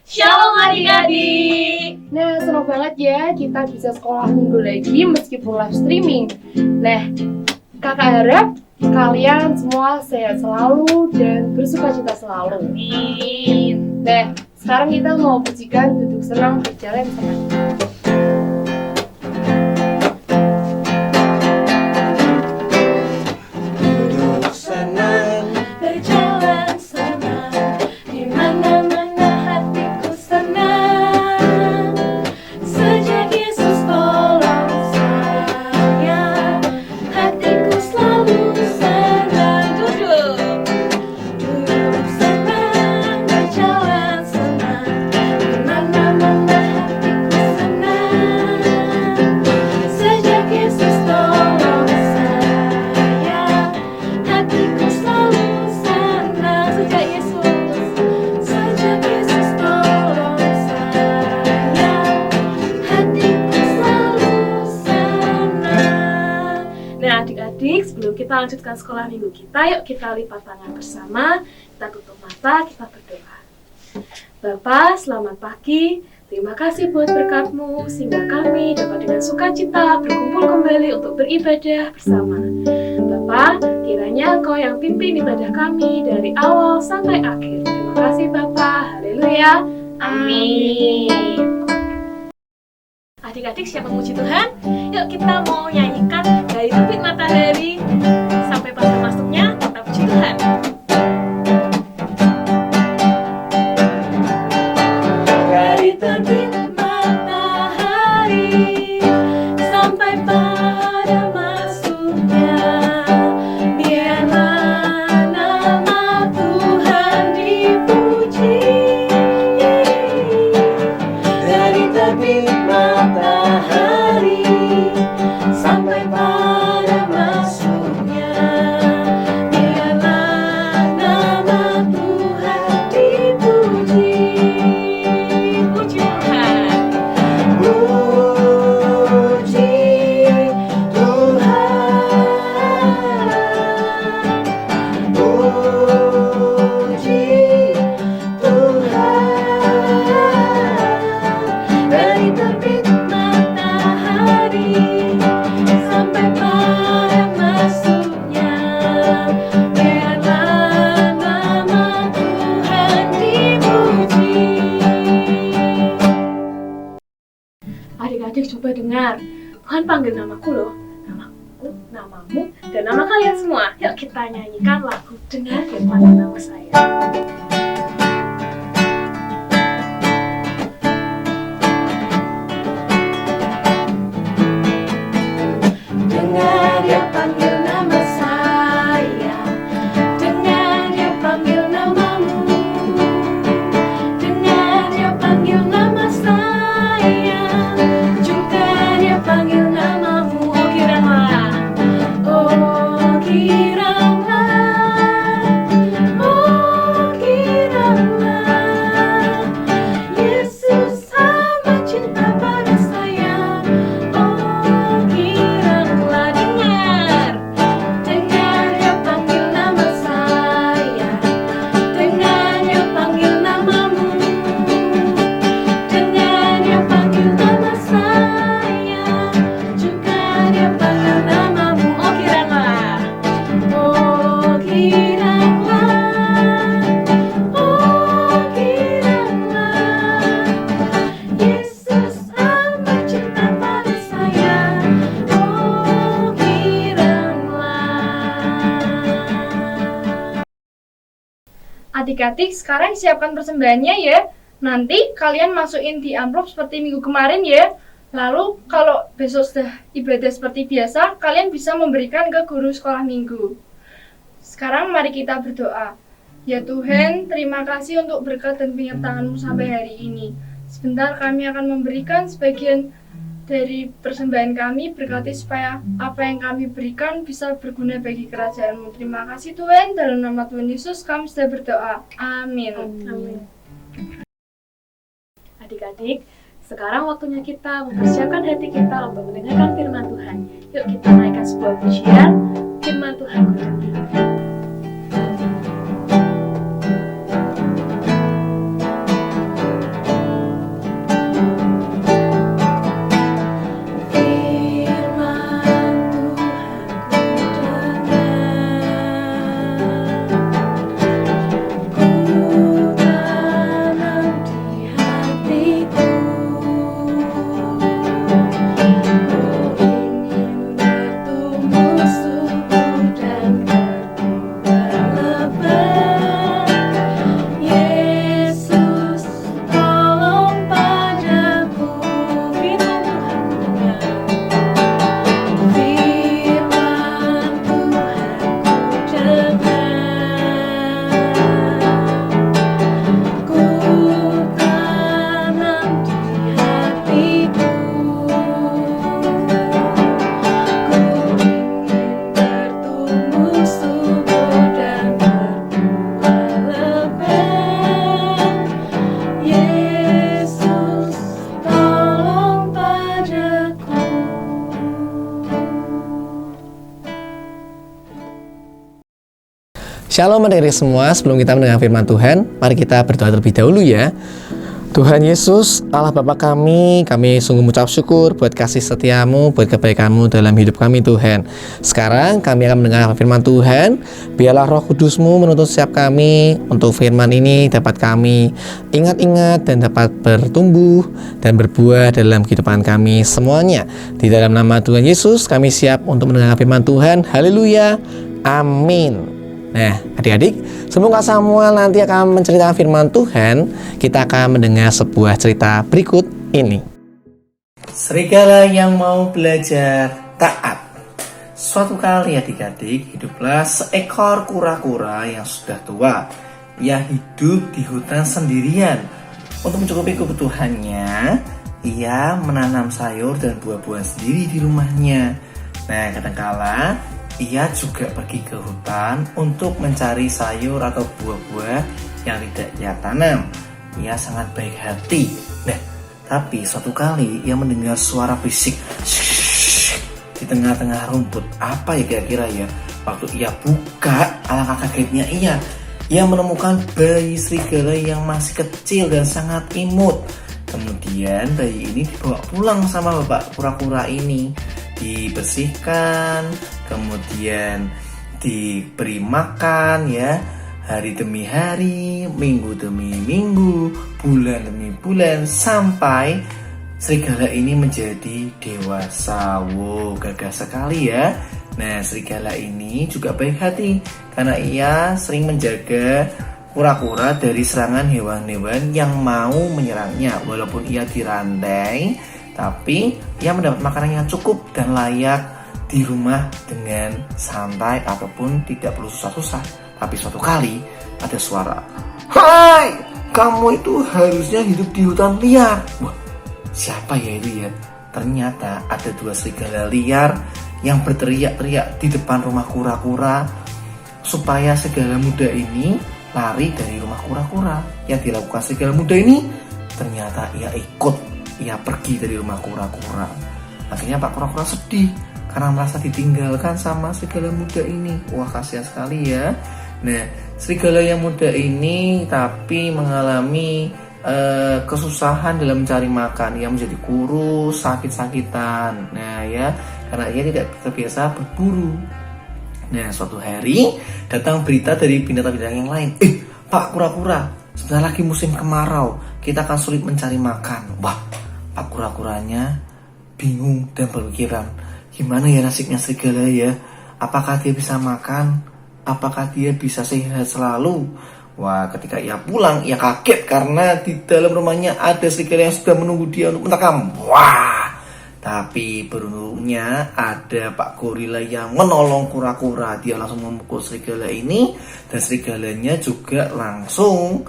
Shalom adik-adik. Nah, senang banget ya kita bisa sekolah minggu lagi meskipun live streaming. Nah, kakak harap kalian semua sehat selalu dan bersukacita selalu. Amin. Nah, sekarang kita mau pujikan duduk senang berjalan senang. Duduk senang, Berjalan senang, di mana-mana hatiku senang. Sejak Yesus tolong saya, hatiku selalu senang. Duduk senang, berjalan senang, di mana-mana hatiku senang. Sejak Yesus tolong saya, hatiku selalu senang. Sejak Yesus tolong saya, hatiku selalu senang. Nah adik-adik, sebelum kita lanjutkan sekolah minggu kita, yuk kita lipat tangan bersama, kita tutup mata, kita berdoa. Bapa, selamat pagi. Terima kasih buat berkat-Mu sehingga kami dapat dengan sukacita berkumpul kembali untuk beribadah bersama. Bapa, kiranya Engkau yang pimpin ibadah kami dari awal sampai akhir. Terima kasih Bapa. Haleluya. Amin. Adik-adik siap memuji Tuhan? Yuk kita mau nyanyikan dari terbit matahari sampai pada masuknya, kita puji Tuhan. Dari terbit matahari sampai pada masuknya, biarlah nama Tuhan dipuji. dari terbit matahari Sampai pada masuknya, biarlah nama Tuhan dipuji. Puji Tuhan. puji Tuhan, puji Tuhan. Dari terbit matahari sampai pada masuknya, biarlah nama Tuhan dipuji. Adik-adik coba dengar, Tuhan panggil namaku loh, namaku, namamu, dan nama kalian semua. Yuk kita nyanyikan lagu Dengar Dia Panggil Nama Saya. Dengar Dia panggil nama saya, dengar Dia panggil namamu, dengar Dia panggil nama saya, juga Dia panggil namamu. Oh kiranya, oh kiranya, oh kiranya, Yesus amat cinta pada saya. Oh kiranya, dengar Dia panggil nama saya, dengar Dia panggil namamu, dengar Dia panggil nama saya, juga Dia panggil namamu. Oh kiranya, oh kiranya, oh kiranya, Yesus amat cinta pada saya. Oh kiranya. Adik-adik, sekarang siapkan persembahannya ya. Nanti kalian masukin di amplop seperti minggu kemarin ya. Lalu kalau besok sudah ibadah seperti biasa, kalian bisa memberikan ke guru sekolah minggu. Sekarang mari kita berdoa. Ya Tuhan, terima kasih untuk berkat dan penyertaan-Mu sampai hari ini. Sebentar kami akan memberikan sebagian dari persembahan kami, berkati supaya apa yang kami berikan bisa berguna bagi kerajaan-Mu. Terima kasih Tuhan, dalam nama Tuhan Yesus kami sudah berdoa. Amin. Amin. Adik-adik, sekarang waktunya kita mempersiapkan hati kita untuk mendengarkan firman Tuhan. Yuk kita naikkan sebuah pujian, firman Tuhan berkata. Shalom adik-adik semua, sebelum kita mendengar firman Tuhan, mari kita berdoa terlebih dahulu ya. Tuhan Yesus, Allah Bapa kami sungguh mengucap syukur buat kasih setiamu, buat kebaikanmu dalam hidup kami Tuhan. Sekarang kami akan mendengar firman Tuhan. Biarlah Roh Kudus-Mu menuntun setiap kami untuk firman ini dapat kami ingat-ingat dan dapat bertumbuh dan berbuah dalam kehidupan kami semuanya. Di dalam nama Tuhan Yesus kami siap untuk mendengar firman Tuhan. Haleluya, amin. Nah, adik-adik, sebelum Kak Samuel nanti akan menceritakan firman Tuhan, kita akan mendengar sebuah cerita berikut ini. Serigala yang mau belajar taat. Suatu kali adik-adik, hiduplah seekor kura-kura yang sudah tua. Ia hidup di hutan sendirian. Untuk mencukupi kebutuhannya, ia menanam sayur dan buah-buahan sendiri di rumahnya. Nah, kadangkala ia juga pergi ke hutan untuk mencari sayur atau buah-buah yang tidak ia tanam. Ia sangat baik hati. Nah, tapi suatu kali ia mendengar suara berisik di tengah-tengah rumput. Apa ya kira-kira ya? Waktu ia buka, alangkah kagetnya ia menemukan bayi serigala yang masih kecil dan sangat imut. Kemudian bayi ini dibawa pulang sama bapak kura-kura ini, dibersihkan, kemudian diberi makan ya, hari demi hari, minggu demi minggu, bulan demi bulan, sampai serigala ini menjadi dewasa. Wow, gagah sekali ya. Nah, serigala ini juga baik hati karena ia sering menjaga kura-kura dari serangan hewan-hewan yang mau menyerangnya. Walaupun ia dirantai, tapi ia mendapat makanan yang cukup dan layak di rumah dengan santai ataupun tidak perlu susah-susah. Tapi suatu kali ada suara, "Hai, kamu itu harusnya hidup di hutan liar." Wah, siapa ya itu ya? Ternyata ada dua serigala liar yang berteriak-teriak di depan rumah kura-kura supaya serigala muda ini lari dari rumah kura-kura. Yang dilakukan serigala muda ini, ternyata ia pergi dari rumah kura-kura. Akhirnya Pak Kura-kura sedih karena merasa ditinggalkan sama serigala muda ini. Wah, kasihan sekali ya. Nah, serigala yang muda ini tapi mengalami kesusahan dalam mencari makan. Ia menjadi kurus, sakit-sakitan. Nah ya, karena ia tidak terbiasa berburu. Nah, suatu hari datang berita dari binatang-binatang yang lain. Pak Kura-kura, sebentar lagi musim kemarau, kita akan sulit mencari makan. Wah, Pak Kura-kuranya bingung dan berpikiran, gimana ya nasibnya serigala ya? Apakah dia bisa makan? Apakah dia bisa sehat selalu? Wah, ketika ia pulang, ia kaget karena di dalam rumahnya ada serigala yang sudah menunggu dia untuk menerkam. Wah, tapi beruntungnya ada Pak Gorila yang menolong kura-kura. Dia langsung memukul serigala ini dan serigalanya juga langsung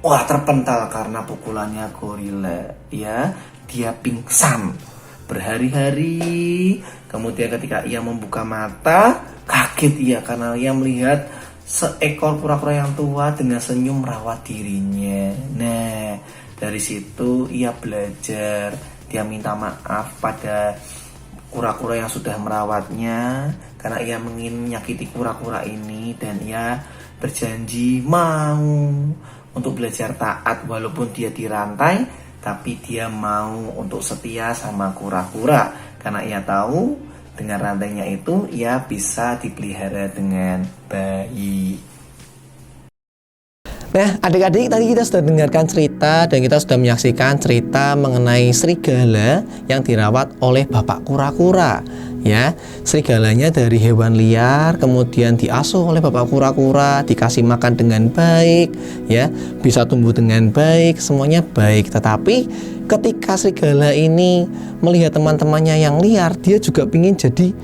terpental karena pukulannya gorila. Ya, dia pingsan berhari-hari. Kemudian ketika ia membuka mata, kaget ia karena ia melihat seekor kura-kura yang tua dengan senyum merawat dirinya. Nah, dari situ ia belajar. Dia minta maaf pada kura-kura yang sudah merawatnya karena ia ingin menyakiti kura-kura ini, dan ia berjanji mau untuk belajar taat walaupun dia dirantai, tapi dia mau untuk setia sama kura-kura karena ia tahu dengan rantainya itu ia bisa dipelihara dengan baik. Nah, adik-adik, tadi kita sudah dengarkan cerita dan kita sudah menyaksikan cerita mengenai serigala yang dirawat oleh bapak kura-kura. Ya, serigalanya dari hewan liar, kemudian diasuh oleh bapak kura-kura, dikasih makan dengan baik, ya, bisa tumbuh dengan baik, semuanya baik. Tetapi ketika serigala ini melihat teman-temannya yang liar, dia juga ingin jadi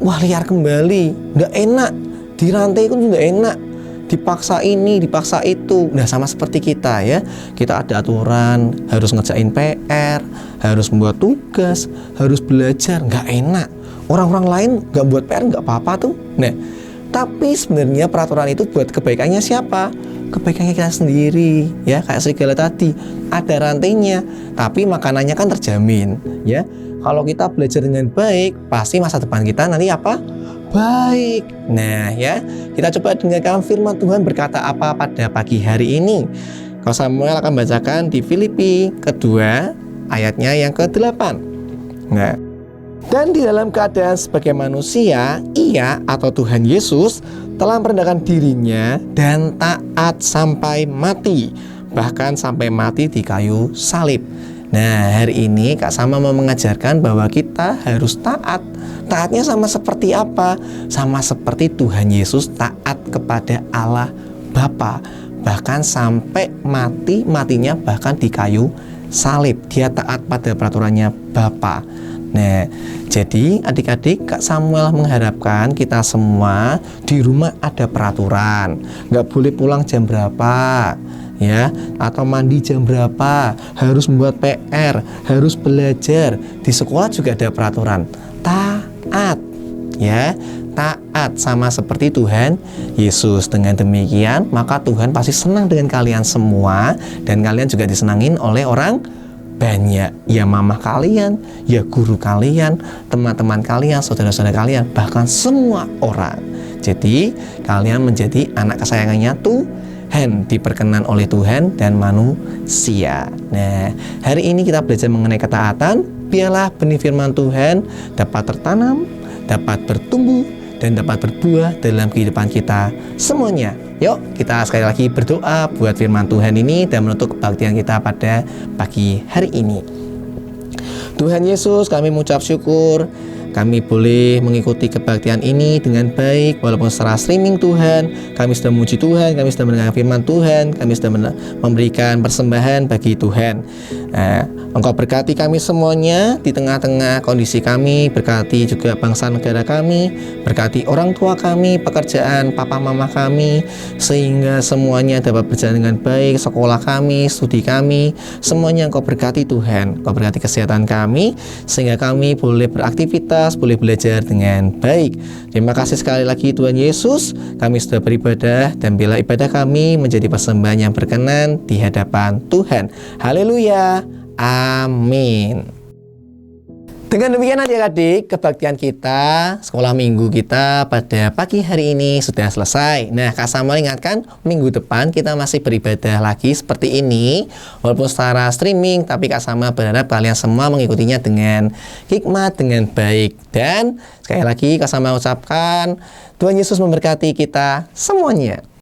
liar kembali. Nggak enak, dirantai pun nggak enak, dipaksa ini, dipaksa itu. Nah, sama seperti kita ya, kita ada aturan, harus ngerjain PR, harus membuat tugas, harus belajar. Nggak enak. Orang-orang lain nggak buat PR nggak apa-apa tuh. Nah, tapi sebenarnya peraturan itu buat kebaikannya siapa? Kebaikannya kita sendiri, ya. Kayak serigala tadi, ada rantainya, tapi makanannya kan terjamin, ya. Kalau kita belajar dengan baik, pasti masa depan kita nanti apa? baik. Nah ya, kita coba dengarkan firman Tuhan berkata apa pada pagi hari ini. Kau Samuel akan bacakan di Filipi kedua ayatnya yang ke-8. Nah, dan di dalam keadaan sebagai manusia, ia atau Tuhan Yesus telah merendahkan dirinya dan taat sampai mati, bahkan sampai mati di kayu salib. Nah, hari ini Kak Sama mau mengajarkan bahwa kita harus taat. Taatnya sama seperti apa? Sama seperti Tuhan Yesus taat kepada Allah Bapa, bahkan sampai matinya bahkan di kayu salib. Dia taat pada peraturannya Bapa. Nah, jadi adik-adik, Kak Samuel mengharapkan kita semua di rumah ada peraturan. Nggak boleh pulang jam berapa, ya, atau mandi jam berapa, harus membuat PR, harus belajar. Di sekolah juga ada peraturan. Taat, ya, taat sama seperti Tuhan Yesus. Dengan demikian, maka Tuhan pasti senang dengan kalian semua, dan kalian juga disenangin oleh orang banyak, ya mamah kalian, ya guru kalian, teman-teman kalian, saudara-saudara kalian, bahkan semua orang. Jadi kalian menjadi anak kesayangannya Tuhan, diperkenan oleh Tuhan dan manusia. Nah, hari ini kita belajar mengenai ketaatan. Biarlah benih firman Tuhan dapat tertanam, dapat bertumbuh, dan dapat berbuah dalam kehidupan kita semuanya. Yuk, kita sekali lagi berdoa buat firman Tuhan ini dan menutup kebaktian kita pada pagi hari ini. Tuhan Yesus, kami mengucap syukur kami boleh mengikuti kebaktian ini dengan baik, walaupun secara streaming. Tuhan, kami sudah memuji Tuhan, kami sudah mendengar firman Tuhan, kami sudah memberikan persembahan bagi Tuhan. Engkau berkati kami semuanya di tengah-tengah kondisi kami, berkati juga bangsa negara kami, berkati orang tua kami, pekerjaan papa mama kami, sehingga semuanya dapat berjalan dengan baik, sekolah kami, studi kami, semuanya Engkau berkati Tuhan. Engkau berkati kesehatan kami, sehingga kami boleh beraktivitas, boleh belajar dengan baik. Terima kasih sekali lagi Tuhan Yesus, kami sudah beribadah, dan bila ibadah kami menjadi persembahan yang berkenan di hadapan Tuhan. Haleluya. Amin. Dengan demikian adik-adik, kebaktian kita, sekolah minggu kita pada pagi hari ini sudah selesai. Nah, Kak Samuel ingatkan, minggu depan kita masih beribadah lagi seperti ini, walaupun secara streaming, tapi Kak Samuel berharap kalian semua mengikutinya dengan hikmat, dengan baik. Dan sekali lagi Kak Samuel ucapkan, Tuhan Yesus memberkati kita semuanya.